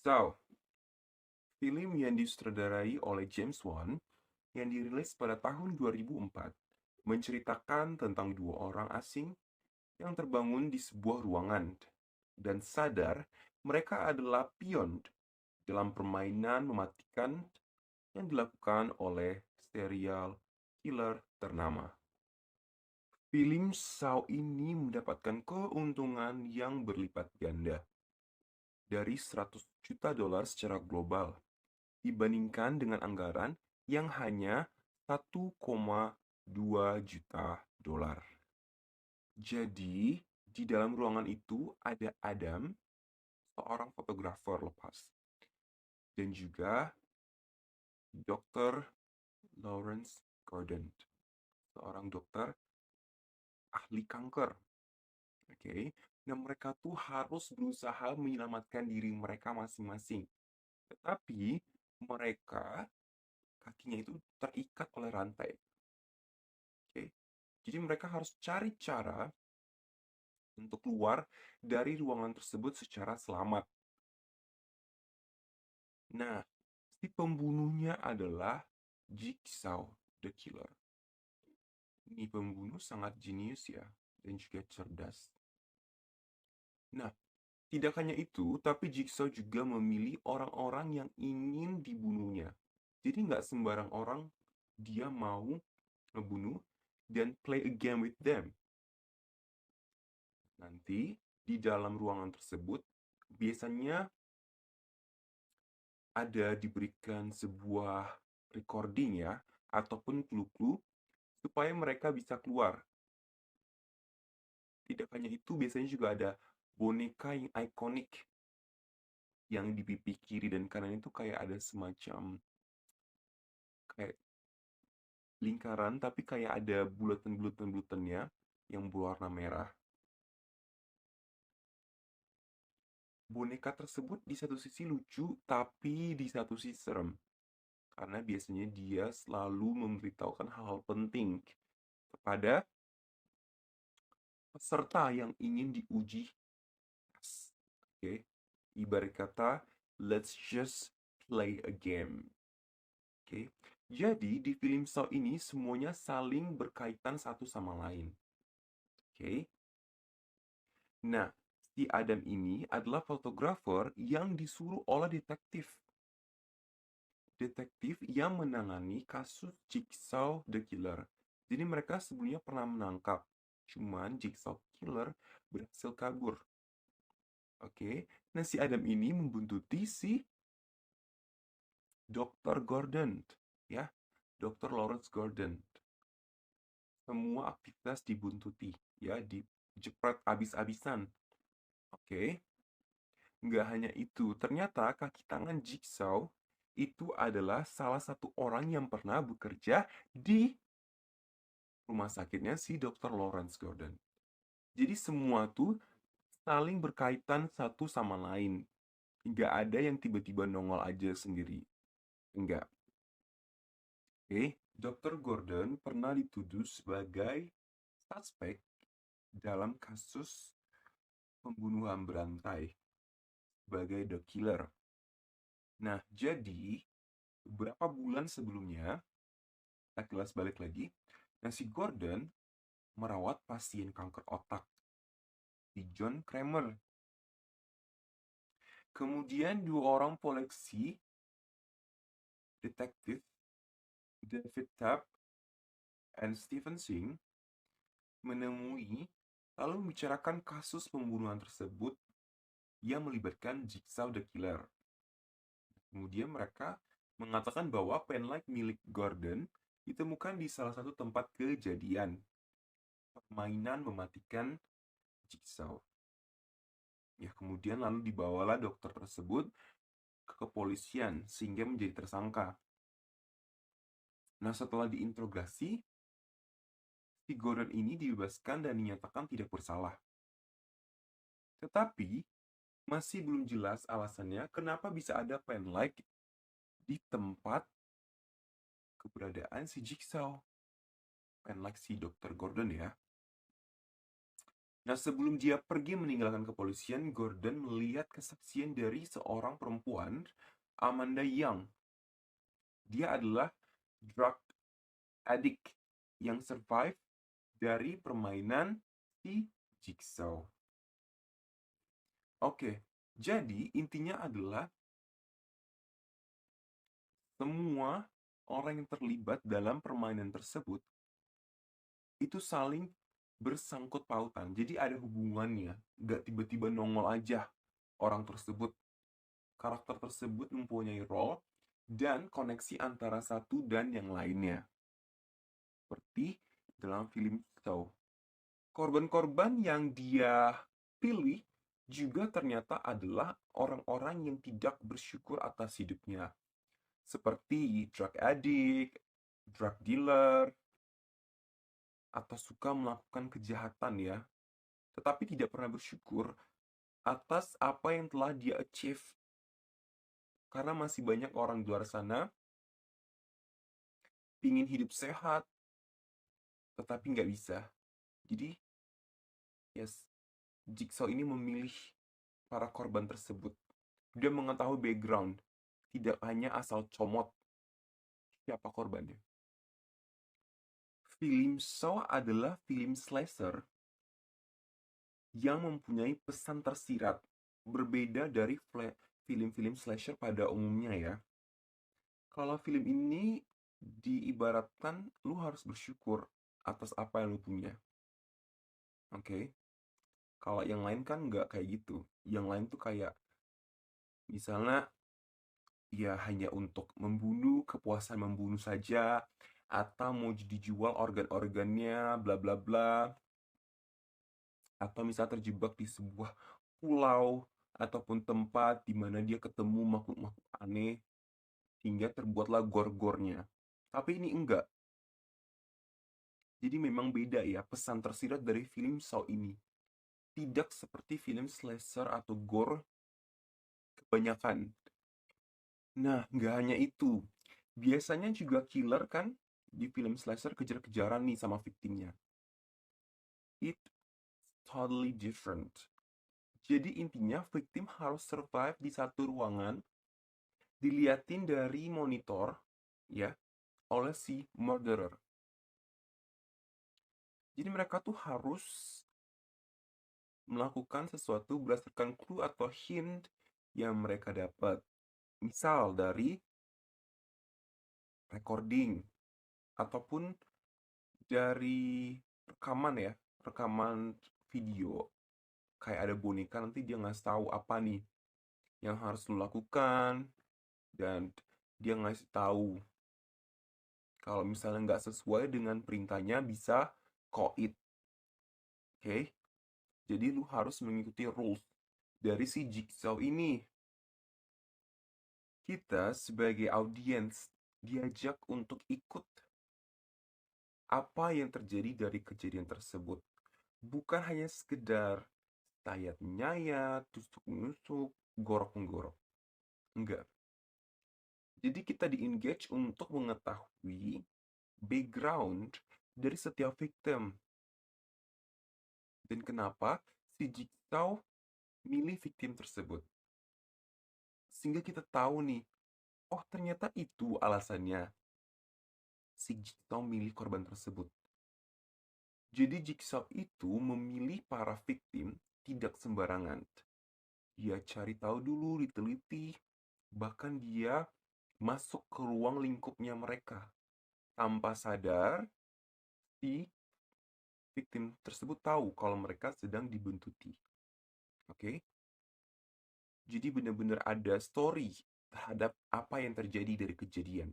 Jigsaw, film yang disutradarai oleh James Wan yang dirilis pada tahun 2004, menceritakan tentang dua orang asing yang terbangun di sebuah ruangan dan sadar mereka adalah pion dalam permainan mematikan yang dilakukan oleh serial killer ternama. Film Saw ini mendapatkan keuntungan yang berlipat ganda dari 100 juta dolar secara global dibandingkan dengan anggaran yang hanya 1,2 juta dolar. Jadi, di dalam ruangan itu ada Adam, seorang fotografer lepas, dan juga Dr. Lawrence Gordon, seorang dokter ahli kanker. Oke. Nah, mereka tuh harus berusaha menyelamatkan diri mereka masing-masing. Tetapi mereka kakinya itu terikat oleh rantai. Oke. Jadi mereka harus cari cara untuk keluar dari ruangan tersebut secara selamat. Nah, si pembunuhnya adalah Jigsaw the Killer. Ini pembunuh sangat jenius ya, dan juga cerdas. Nah, tidak hanya itu, tapi Jigsaw juga memilih orang-orang yang ingin dibunuhnya. Jadi nggak sembarang orang dia mau ngebunuh dan play a game with them. Nanti di dalam ruangan tersebut biasanya ada diberikan sebuah recording ya, ataupun clue-clue supaya mereka bisa keluar. Tidak hanya itu, biasanya juga ada boneka yang ikonik yang di pipi kiri dan kanan itu kayak ada semacam kayak lingkaran tapi kayak ada bulatan-bulatan-bulatannya yang berwarna merah. Boneka tersebut di satu sisi lucu tapi di satu sisi serem. Karena biasanya dia selalu memberitahukan hal-hal penting kepada peserta yang ingin diuji tes. Oke, ibarat kata, let's just play a game. Oke, jadi di film Saw ini semuanya saling berkaitan satu sama lain. Oke, nah si Adam ini adalah fotografer yang disuruh oleh detektif. Detektif yang menangani kasus Jigsaw the Killer. Jadi mereka sebelumnya pernah menangkap, cuman Jigsaw Killer berhasil kabur. Oke, nah si Adam ini membuntuti si Dr. Gordon, ya, Dr. Lawrence Gordon. Semua aktivitas dibuntuti, ya, dijepret abis-abisan. Oke, nggak hanya itu, ternyata kaki tangan Jigsaw itu adalah salah satu orang yang pernah bekerja di rumah sakitnya si Dr. Lawrence Gordon. Jadi semua tuh saling berkaitan satu sama lain. Nggak ada yang tiba-tiba nongol aja sendiri. Enggak. Oke, Dr. Gordon pernah dituduh sebagai suspek dalam kasus pembunuhan berantai sebagai the killer. Nah, jadi beberapa bulan sebelumnya, kita kilas balik lagi, nah si Gordon merawat pasien kanker otak di John Kramer. Kemudian dua orang polisi, detektif David Tapp dan Stephen Singh, menemui lalu membicarakan kasus pembunuhan tersebut yang melibatkan Jigsaw the Killer. Kemudian mereka mengatakan bahwa penlight milik Gordon ditemukan di salah satu tempat kejadian permainan mematikan Jigsaw. Ya, kemudian lalu dibawalah dokter tersebut ke kepolisian sehingga menjadi tersangka. Nah, setelah diinterogasi, si Gordon ini dibebaskan dan dinyatakan tidak bersalah. Tetapi, masih belum jelas alasannya kenapa bisa ada penlight di tempat keberadaan si Jigsaw. Penlight si Dr. Gordon ya. Nah, sebelum dia pergi meninggalkan kepolisian, Gordon melihat kesaksian dari seorang perempuan, Amanda Young. Dia adalah drug addict yang survive dari permainan si Jigsaw. Oke, jadi intinya adalah semua orang yang terlibat dalam permainan tersebut itu saling bersangkut pautan. Jadi ada hubungannya, nggak tiba-tiba nongol aja orang tersebut. Karakter tersebut mempunyai role dan koneksi antara satu dan yang lainnya. Seperti dalam film Saw. Korban-korban yang dia pilih juga ternyata adalah orang-orang yang tidak bersyukur atas hidupnya. Seperti drug addict, drug dealer, atau suka melakukan kejahatan ya. Tetapi tidak pernah bersyukur atas apa yang telah dia achieve. Karena masih banyak orang di luar sana ingin hidup sehat, tetapi nggak bisa. Jadi, yes, Jigsaw ini memilih para korban tersebut. Dia mengetahui background, tidak hanya asal comot siapa korbannya. Film Saw adalah film slasher yang mempunyai pesan tersirat, berbeda dari film-film slasher pada umumnya ya. Kalau film ini diibaratkan lu harus bersyukur atas apa yang lu punya. Oke. Kalau yang lain kan nggak kayak gitu. Yang lain tuh kayak misalnya ya hanya untuk membunuh, kepuasan membunuh saja, atau mau dijual organ-organnya, bla bla bla, atau misalnya terjebak di sebuah pulau ataupun tempat di mana dia ketemu makhluk-makhluk aneh hingga terbuatlah gor-gornya. Tapi ini enggak. Jadi memang beda ya pesan tersirat dari film Saw ini. Tidak seperti film slasher atau gore kebanyakan. Nah, nggak hanya itu. Biasanya juga killer kan di film slasher kejar-kejaran nih sama victimnya. It totally different. Jadi intinya victim harus survive di satu ruangan, diliatin dari monitor, ya, oleh si murderer. Jadi mereka tuh harus melakukan sesuatu berdasarkan clue atau hint yang mereka dapat. Misal dari recording ataupun dari rekaman ya, rekaman video. Kayak ada boneka nanti dia ngasih tahu apa nih yang harus lo lakukan dan dia ngasih tahu kalau misalnya nggak sesuai dengan perintahnya bisa koit. Oke, jadi lu harus mengikuti rules dari si Jigsaw ini. Kita sebagai audiens diajak untuk ikut apa yang terjadi dari kejadian tersebut. Bukan hanya sekedar tayat-nyayat, tusuk-nusuk, gorok-menggorok. Enggak. Jadi kita di-engage untuk mengetahui background dari setiap victim. Dan kenapa si Jigsaw milih victim tersebut. Sehingga kita tahu nih, oh ternyata itu alasannya si Jigsaw milih korban tersebut. Jadi Jigsaw itu memilih para victim tidak sembarangan. Dia cari tahu dulu, diteliti, bahkan dia masuk ke ruang lingkupnya mereka. Tanpa sadar, si victim tersebut tahu kalau mereka sedang dibuntuti. Oke? Jadi benar-benar ada story terhadap apa yang terjadi dari kejadian.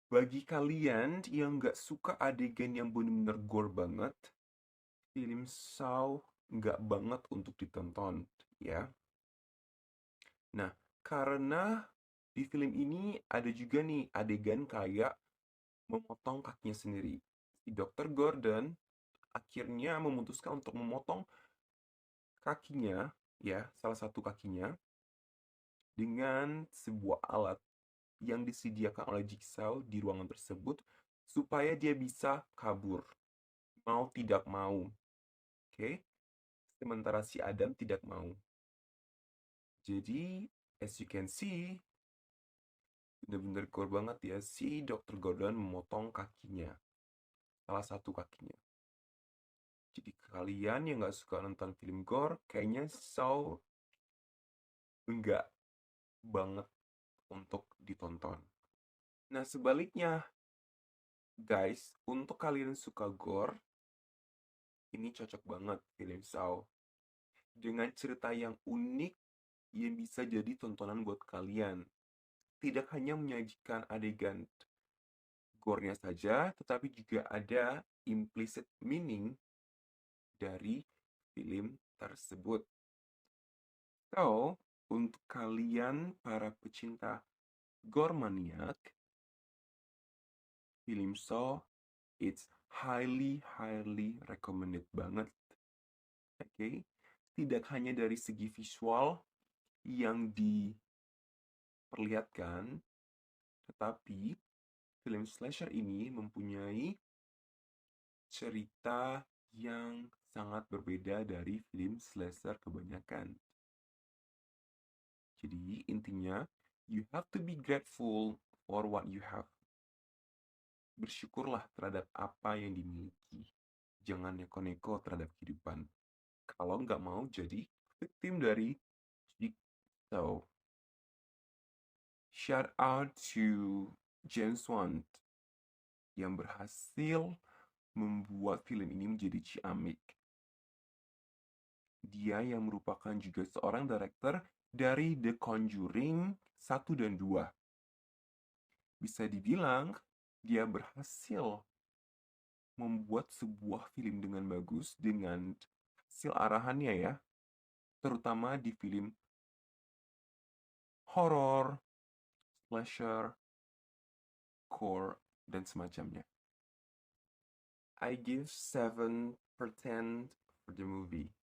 Bagi kalian yang nggak suka adegan yang benar-benar gore banget, film Saw nggak banget untuk ditonton, ya. Nah, karena di film ini ada juga nih adegan kayak memotong kakinya sendiri. Si Dr. Gordon akhirnya memutuskan untuk memotong kakinya, ya, salah satu kakinya, dengan sebuah alat yang disediakan oleh Jigsaw di ruangan tersebut supaya dia bisa kabur. Mau tidak mau. Oke. Sementara si Adam tidak mau. Jadi, as you can see, bener-bener gore banget ya. Si Dr. Gordon memotong kakinya. Salah satu kakinya. Jadi kalian yang gak suka nonton film gore, kayaknya Saw enggak banget untuk ditonton. Nah sebaliknya, guys, untuk kalian suka gore, ini cocok banget film Saw. Dengan cerita yang unik, yang bisa jadi tontonan buat kalian. Tidak hanya menyajikan adegan gore-nya saja, tetapi juga ada implicit meaning dari film tersebut. So, untuk kalian para pecinta gore maniak, film Saw it's highly recommended banget. Oke, tidak hanya dari segi visual yang diperlihatkan, tetapi film slasher ini mempunyai cerita yang sangat berbeda dari film slasher kebanyakan. Jadi intinya, you have to be grateful for what you have. Bersyukurlah terhadap apa yang dimiliki. Jangan neko-neko terhadap kehidupan. Kalau nggak mau jadi victim dari Jigsaw. Shout out to James Wan yang berhasil membuat film ini menjadi ciamik. Dia yang merupakan juga seorang director dari The Conjuring 1 dan 2. Bisa dibilang dia berhasil membuat sebuah film dengan bagus dengan hasil arahannya ya, terutama di film horror, slasher, gore, dan semacamnya. I give 7 per 10 for the movie.